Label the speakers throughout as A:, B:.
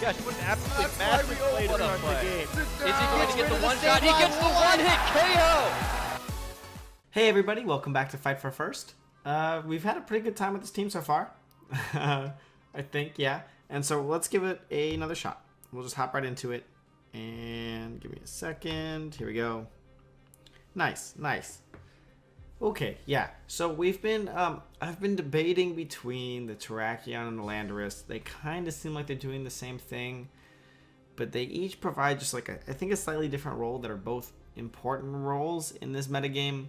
A: gosh, what an absolutely massive play to start the game.
B: Is he going to get the one shot? He gets the one-hit KO!
C: Hey everybody, welcome back to Fight for First. We've had a pretty good time with this team so far. I think, yeah. And so let's give it another shot. We'll just hop right into it. And give me a second. Here we go. Nice, nice. Okay, yeah. So we've been, I've been debating between the Terrakion and the Landorus. They kind of seem like they're doing the same thing, but they each provide just like I think a slightly different role that are both important roles in this metagame.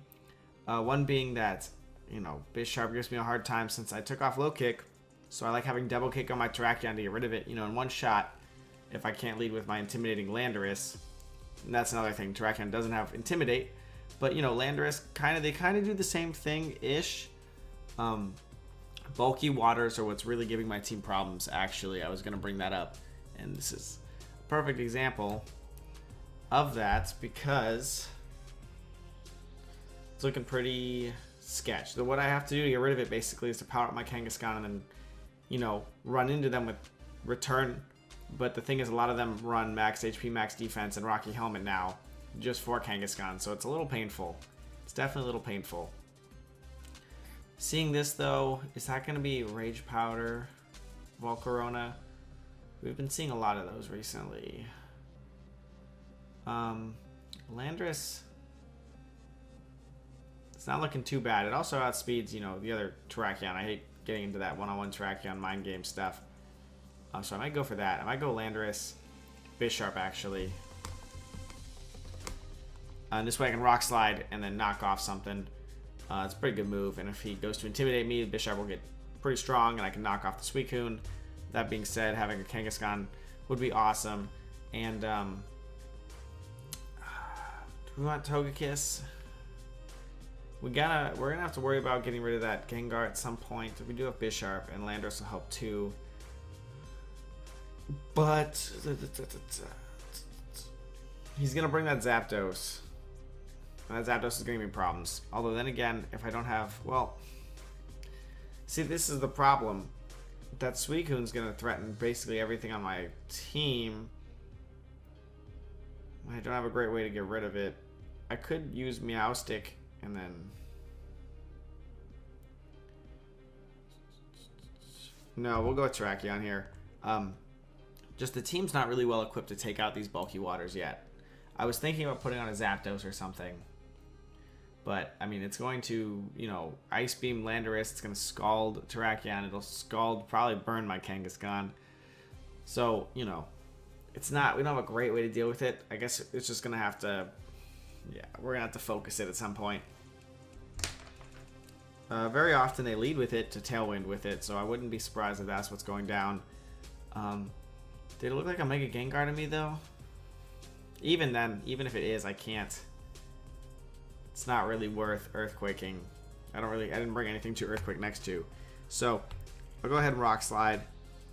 C: One being that, you know, Bisharp gives me a hard time since I took off low kick, so I like having double kick on my Terrakion to get rid of it, you know, in one shot if I can't lead with my intimidating Landorus. And that's another thing, Terrakion doesn't have intimidate, but you know, Landorus they kind of do the same thing-ish. Bulky waters are what's really giving my team problems, actually. I was going to bring that up, and this is a perfect example of that because it's looking pretty sketch. So what I have to do to get rid of it basically is to power up my Kangaskhan and then, you know, run into them with return. But the thing is, a lot of them run max HP, max defense, and Rocky Helmet now just for Kangaskhan, so it's a little painful. It's definitely a little painful. Seeing this though, is that going to be Rage Powder, Volcarona? We've been seeing a lot of those recently. Landorus, it's not looking too bad. It also outspeeds, you know, the other Terrakion. I hate getting into that one-on-one Terrakion mind game stuff. So I might go for that. I might go Landorus, Bisharp actually. And this way I can Rock Slide and then knock off something. It's a pretty good move. And if he goes to intimidate me, Bisharp will get pretty strong and I can knock off the Suicune. That being said, having a Kangaskhan would be awesome. And do we want Togekiss? We're gonna have to worry about getting rid of that Gengar at some point. We do have Bisharp and Landorus will help too. But he's gonna bring that Zapdos. And that Zapdos is gonna give me problems. Although then again, if I don't have, well, see, this is the problem. That Suicune's gonna threaten basically everything on my team. I don't have a great way to get rid of it. I could use Meowstic and then no, we'll go with Terrakion here. Just the team's not really well equipped to take out these bulky waters yet. I was thinking about putting on a Zapdos or something. But, I mean, it's going to, you know, Ice Beam Landorus. It's going to scald Terrakion. It'll scald, probably burn my Kangaskhan. So, you know, it's not, we don't have a great way to deal with it. I guess it's just going to have to, yeah, we're going to have to focus it at some point. Very often they lead with it to Tailwind with it, so I wouldn't be surprised if that's what's going down. Did it look like a Mega Gengar to me, though? Even then, even if it is, I can't. It's not really worth Earthquaking. I didn't bring anything to Earthquake next to. So, I'll go ahead and Rock Slide,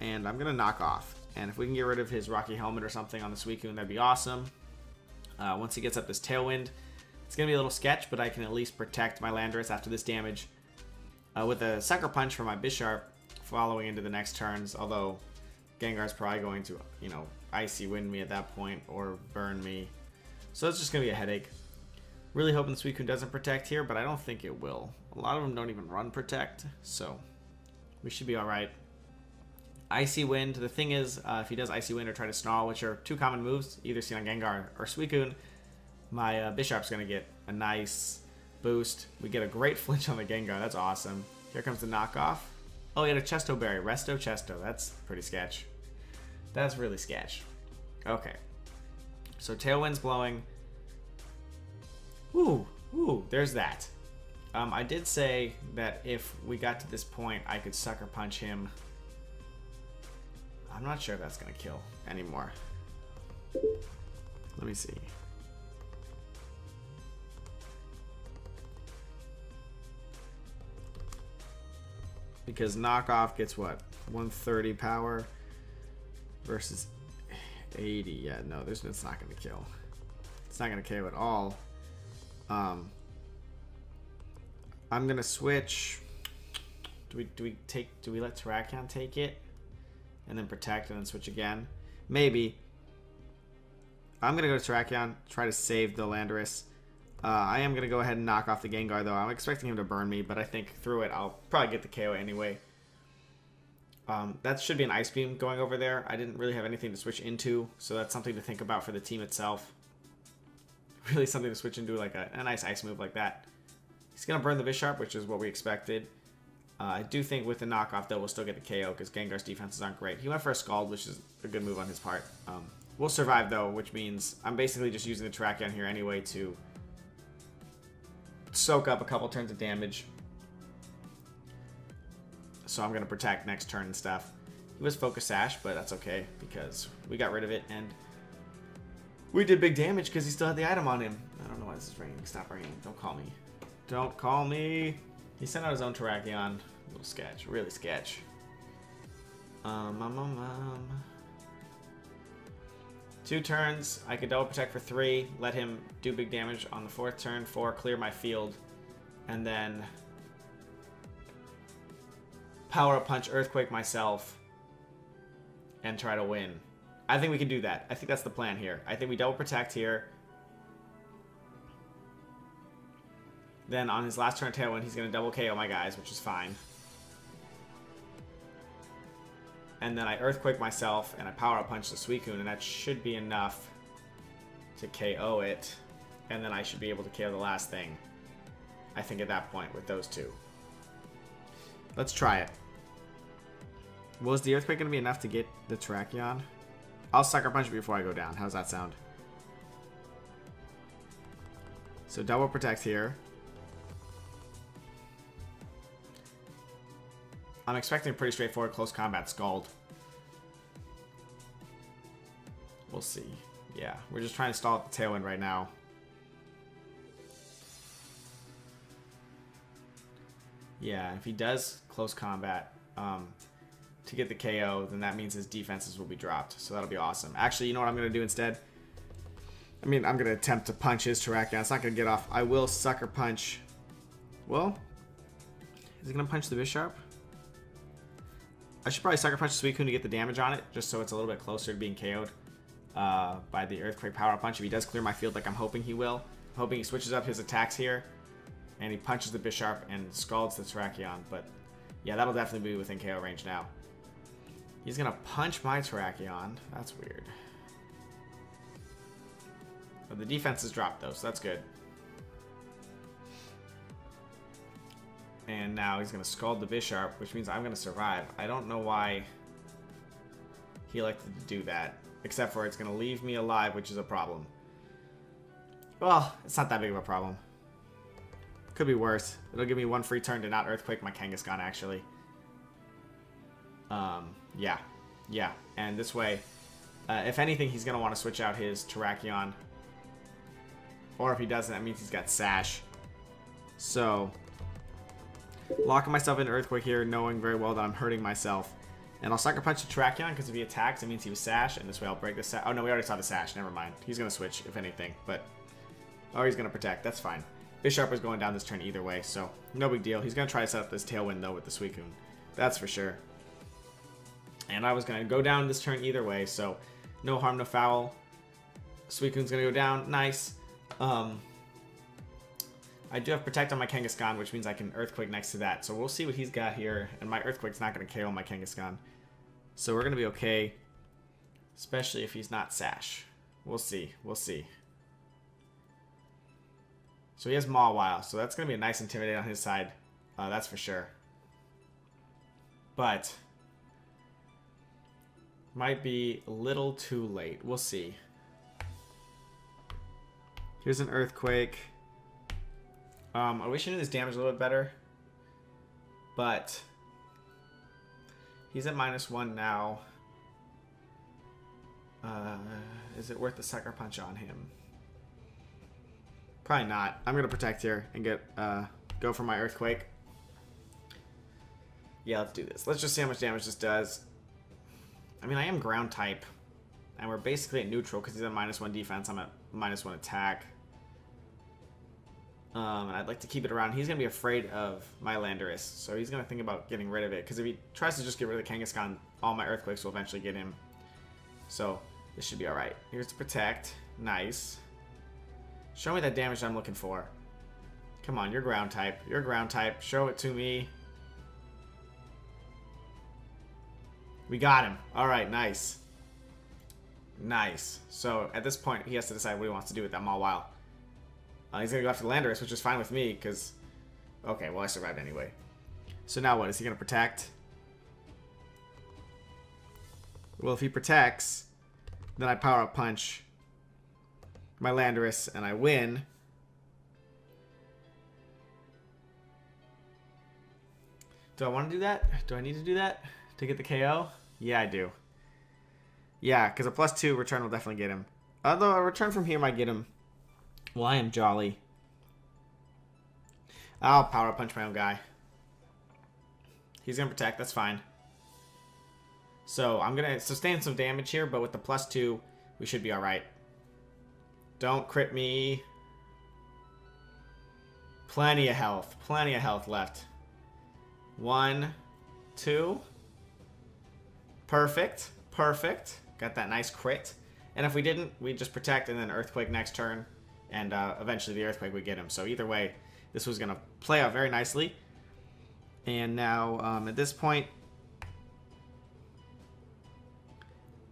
C: and I'm going to knock off. And if we can get rid of his Rocky Helmet or something on the Suicune, that'd be awesome. Once he gets up this Tailwind, it's going to be a little sketch, but I can at least protect my Landorus after this damage. With a Sucker Punch for my Bisharp following into the next turns, although Gengar's probably going to, you know, Icy Wind me at that point or burn me. So it's just going to be a headache. Really hoping the Suicune doesn't protect here, but I don't think it will. A lot of them don't even run protect, so we should be alright. Icy Wind, the thing is, if he does Icy Wind or try to Snarl, which are two common moves, either seen on Gengar or Suicune, my Bisharp's going to get a nice boost. We get a great flinch on the Gengar. That's awesome. Here comes the knockoff. Oh, he had a Chesto Berry. Resto Chesto. That's pretty sketch. That's really sketch. Okay. So Tailwind's blowing. Ooh, there's that. I did say that if we got to this point, I could Sucker Punch him. I'm not sure if that's going to kill anymore. Let me see. Because knockoff gets what? 130 power versus 80. Yeah, no, it's not going to kill. It's not going to KO at all. I'm going to switch. Do we let Terrakion take it and then protect and then switch again? Maybe. I'm going to go to Terrakion, try to save the Landorus. I am going to go ahead and knock off the Gengar, though. I'm expecting him to burn me, but I think through it, I'll probably get the KO anyway. That should be an Ice Beam going over there. I didn't really have anything to switch into, so that's something to think about for the team itself. Really something to switch into, like a nice Ice move like that. He's going to burn the Bisharp, which is what we expected. I do think with the knockoff, though, we'll still get the KO because Gengar's defenses aren't great. He went for a Scald, which is a good move on his part. We'll survive, though, which means I'm basically just using the Terrakion here anyway to soak up a couple turns of damage. So I'm going to protect next turn and stuff. He was Focus Sash, but that's okay because we got rid of it and we did big damage because he still had the item on him. I don't know why this is ringing. Stop ringing. Don't call me. Don't call me. He sent out his own Terrakion. A little sketch. Really sketch. 2 turns. I could double protect for 3. Let him do big damage on the 4th turn. 4. Clear my field. And then Power Up Punch, Earthquake myself. And try to win. I think we can do that. I think that's the plan here. I think we double protect here. Then on his last turn Tailwind, he's going to double KO my guys, which is fine. And then I Earthquake myself, and I Power Up Punch the Suicune, and that should be enough to KO it. And then I should be able to KO the last thing, I think, at that point with those 2. Let's try it. Was the Earthquake going to be enough to get the Terrakion? I'll Sucker Punch it before I go down. How's that sound? So double protect here. I'm expecting a pretty straightforward close combat Scald. We'll see. Yeah, we're just trying to stall at the Tailwind right now. Yeah, if he does close combat to get the KO, then that means his defenses will be dropped. So that'll be awesome. Actually, you know what I'm going to do instead? I mean, I'm going to attempt to punch his Terrakion. It's not going to get off. I will Sucker Punch. Well, is he going to punch the Bisharp? I should probably Sucker Punch the Suicune to get the damage on it, just so it's a little bit closer to being KO'd by the Earthquake Power Punch. If he does clear my field like I'm hoping he will. I'm hoping he switches up his attacks here, and he punches the Bisharp and scalds the Terrakion. But yeah, that'll definitely be within KO range now. He's going to punch my Terrakion. That's weird. But the defense is dropped, though, so that's good. And now he's going to Scald the Bisharp, which means I'm going to survive. I don't know why he elected to do that, except for it's going to leave me alive, which is a problem. Well, it's not that big of a problem. Could be worse. It'll give me 1 free turn to not Earthquake my Kangaskhan, actually. Yeah. And this way, if anything, he's going to want to switch out his Terrakion. Or if he doesn't, that means he's got Sash. So, locking myself into Earthquake here, knowing very well that I'm hurting myself. And I'll Sucker Punch the Terrakion, because if he attacks, it means he was Sash, and this way I'll break the Sash. Oh, no, we already saw the Sash. Never mind. He's going to switch, if anything. But, or he's going to protect. That's fine. Bisharp is going down this turn either way, so no big deal. He's going to try to set up this Tailwind, though, with the Suicune. That's for sure. And I was going to go down this turn either way, so no harm, no foul. Suicune's going to go down. Nice. I do have Protect on my Kangaskhan, which means I can Earthquake next to that. So we'll see what he's got here. And my Earthquake's not going to KO my Kangaskhan. So we're going to be okay. Especially if he's not Sash. We'll see. We'll see. So he has Mawile. So that's going to be a nice Intimidate on his side. That's for sure. But might be a little too late. We'll see. Here's an Earthquake. I wish I knew this damage a little bit better. But he's at -1 now. Is it worth the Sucker Punch on him? Probably not. I'm going to protect here and get go for my Earthquake. Yeah, let's do this. Let's just see how much damage this does. I mean, I am ground type. And we're basically at neutral because he's at -1 defense. I'm at -1 attack. And I'd like to keep it around. He's going to be afraid of my Landorus. So he's going to think about getting rid of it. Because if he tries to just get rid of the Kangaskhan, all my Earthquakes will eventually get him. So This should be alright. Here's to protect. Nice. Show me that damage I'm looking for. Come on, you're ground type. You're ground type. Show it to me. We got him. Alright, nice. Nice. So, at this point, he has to decide what he wants to do with that Mawile. He's going to go after the Landorus, which is fine with me, because... Okay, well, I survived anyway. So now what? Is he going to protect? Well, if he protects, then I Power Up Punch my Landorus, and I win. Do I want to do that? Do I need to do that to get the KO? Yeah, I do. Yeah, because a +2 return will definitely get him. Although a return from here might get him. Well, I am jolly. I'll Power Up Punch my own guy. He's going to protect. That's fine. So I'm going to sustain some damage here, but with the +2, we should be alright. Don't crit me. Plenty of health. Plenty of health left. 1, 2. Perfect. Perfect. Got that nice crit. And if we didn't, we'd just protect and then Earthquake next turn. And eventually the Earthquake would get him. So either way, this was going to play out very nicely. And now, at this point,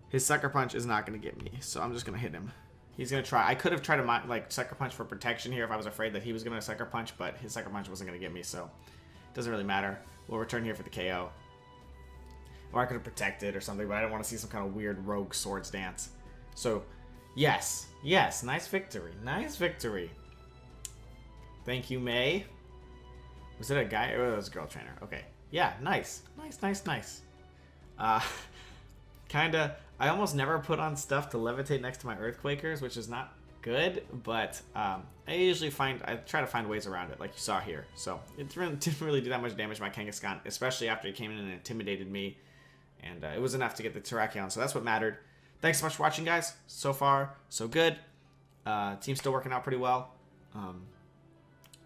C: his Sucker Punch is not going to get me. So I'm just going to hit him. He's going to try. I could have tried to like Sucker Punch for protection here if I was afraid that he was going to Sucker Punch. But his Sucker Punch wasn't going to get me. So it doesn't really matter. We'll return here for the KO. Or I could have protected or something. But I don't want to see some kind of weird rogue swords dance. So, yes. Yes. Nice victory. Nice victory. Thank you, May. Was it a guy? Oh, it was a girl trainer. Okay. Yeah, nice. Nice, nice, nice. Kinda, I almost never put on stuff to levitate next to my Earthquakers, which is not good, but I usually I try to find ways around it, like you saw here. So, it didn't really do that much damage to my Kangaskhan, especially after he came in and intimidated me. And it was enough to get the Terrakion, so that's what mattered. Thanks so much for watching, guys. So far, so good. Team's still working out pretty well.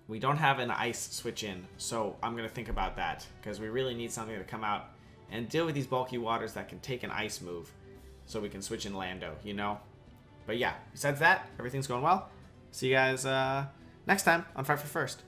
C: We don't have an ice switch in, so I'm going to think about that, because we really need something to come out and deal with these bulky waters that can take an ice move, so we can switch in Lando, you know? But yeah, besides that, everything's going well. See you guys next time on Fight for First.